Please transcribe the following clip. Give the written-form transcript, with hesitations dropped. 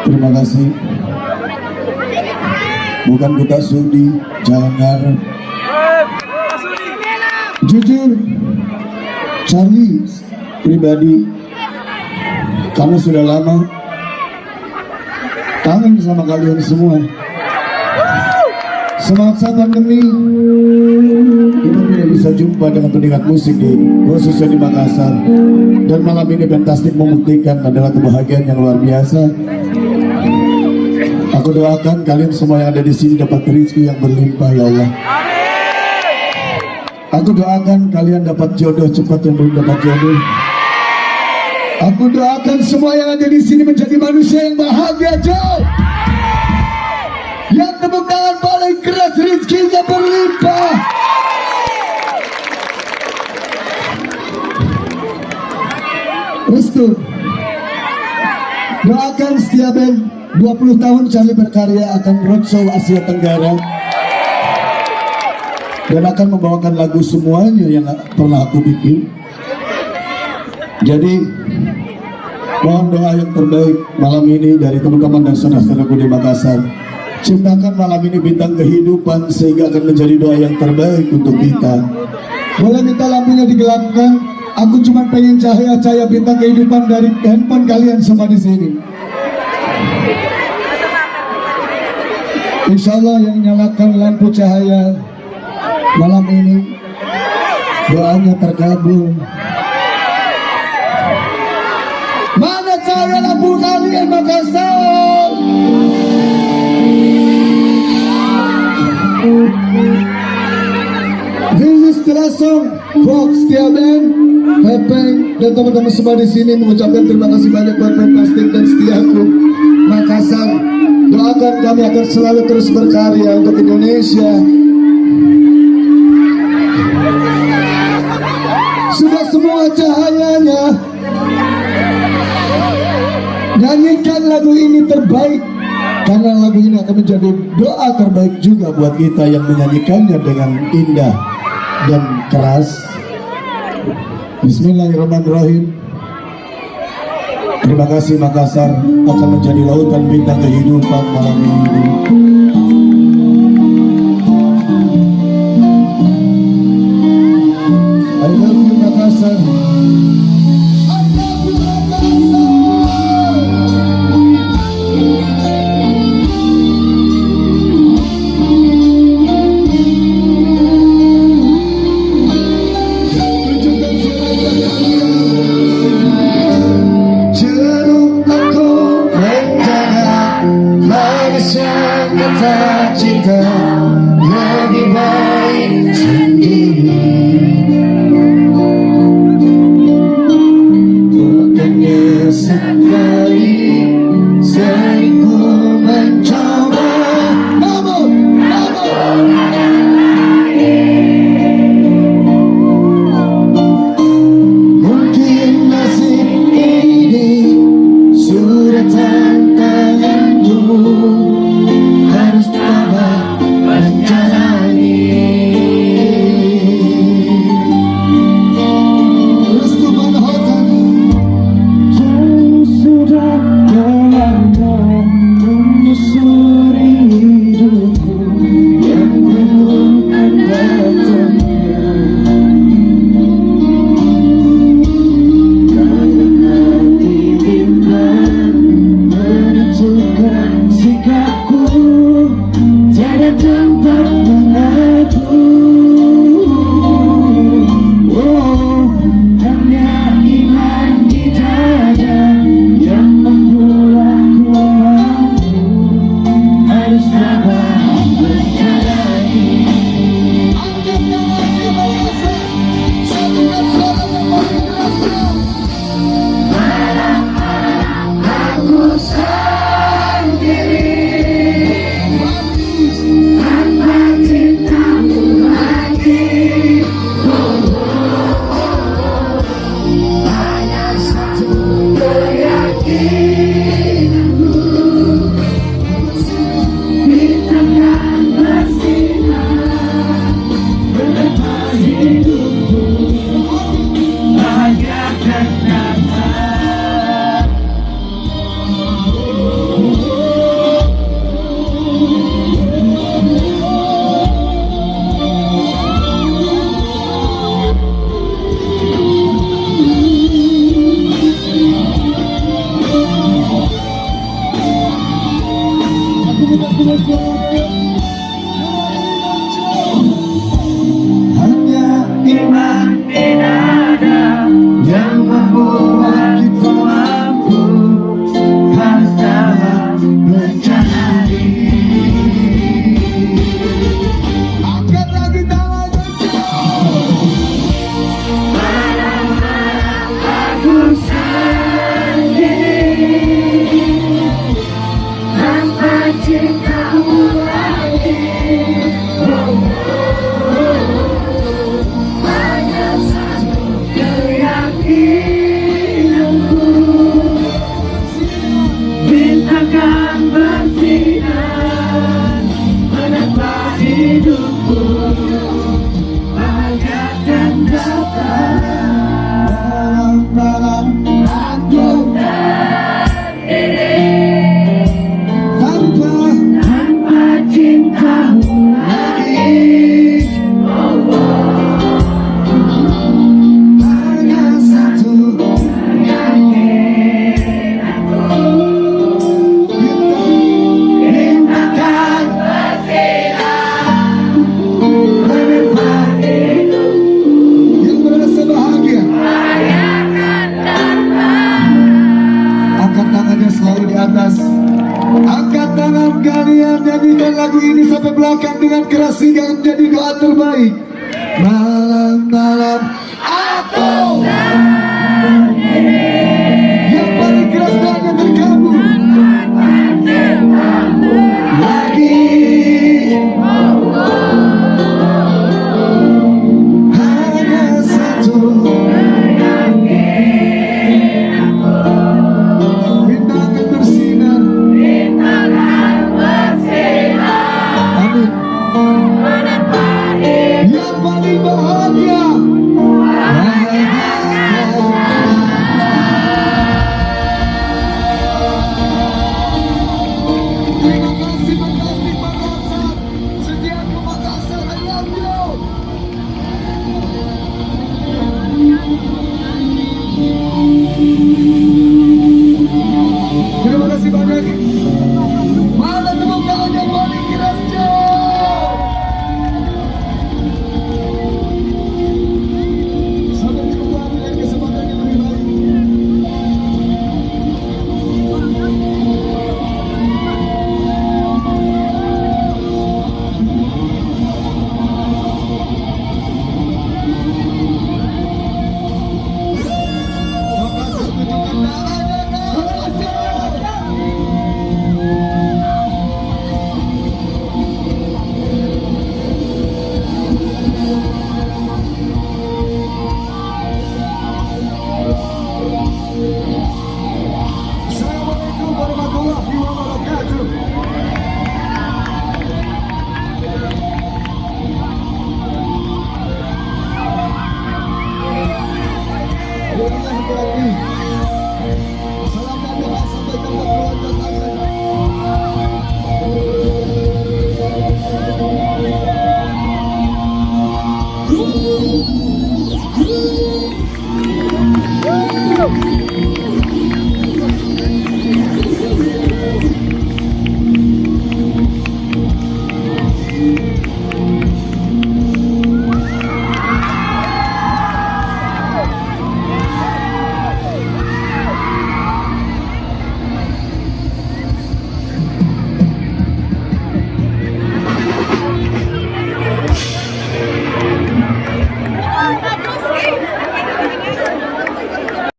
Terima kasih. Bukan kita sudi, jangan. Jujur, Charlie pribadi, kami sudah lama kangen sama kalian semua. Semasa pandemi kita tidak bisa jumpa dengan pendengar musik khususnya di Makassar, dan malam ini Fantastic membuktikan adalah kebahagiaan yang luar biasa. Aku doakan kalian semua yang ada di sini dapat rezeki yang berlimpah, ya Allah. Aku doakan kalian dapat jodoh cepat yang belum dapat jodoh. Aku doakan semua yang ada di sini menjadi manusia yang bahagia, jauh. Yang tepuk tangan paling keras, rezekinya berlimpah. Restu. Doakan setiap band 20 tahun Charlie berkarya akan roadshow Asia Tenggara dan akan membawakan lagu semuanya yang pernah aku bikin. Jadi mohon doa yang terbaik malam ini dari teman-teman dan saudara-saudaraku di Makassar. Ciptakan malam ini bintang kehidupan sehingga akan menjadi doa yang terbaik untuk kita. Boleh minta lampunya digelapkan? Aku cuma pengen cahaya-cahaya bintang kehidupan dari handphone kalian semua di sini. Insya Allah yang nyalakan lampu cahaya malam ini doanya terkabul. Mana cahaya lampu kalian Makassar? This is the song Fox Tiaben, Hepeng dan teman-teman semua di sini mengucapkan terima kasih banyak buat Fantastic dan Setiaku Makassar. Doakan kami akan selalu terus berkarya untuk Indonesia. Sudah semua cahayanya. Nyanyikan lagu ini terbaik, karena lagu ini akan menjadi doa terbaik juga buat kita yang menyanyikannya dengan indah dan keras. Bismillahirrahmanirrahim. Terima kasih Makassar akan menjadi lautan bintang kehidupan malam ini. I love you Makassar. Cinta lebih baik sendiri, bukannya sekali sering ku mencoba. Namun mungkin nasib ini sudah tantanganmu. Harus tabah menjalani. Restu Manhattan. Jauh sudah lama menyusuri hidupku yang belum ada tanya. Dalam hati bimbang menentukan sikapku. Tiada tempat mengadu, oh, hanya iman di dada yang membuatku mampu. Harus tabah menjalani. Aku sendiri. doakan dengan keras hingga menjadi doa terbaik. Malam-malam atau yang paling keras doanya terkabul lagi. Hanya satu bintang akan bersinar. Amin. Yang paling bahagia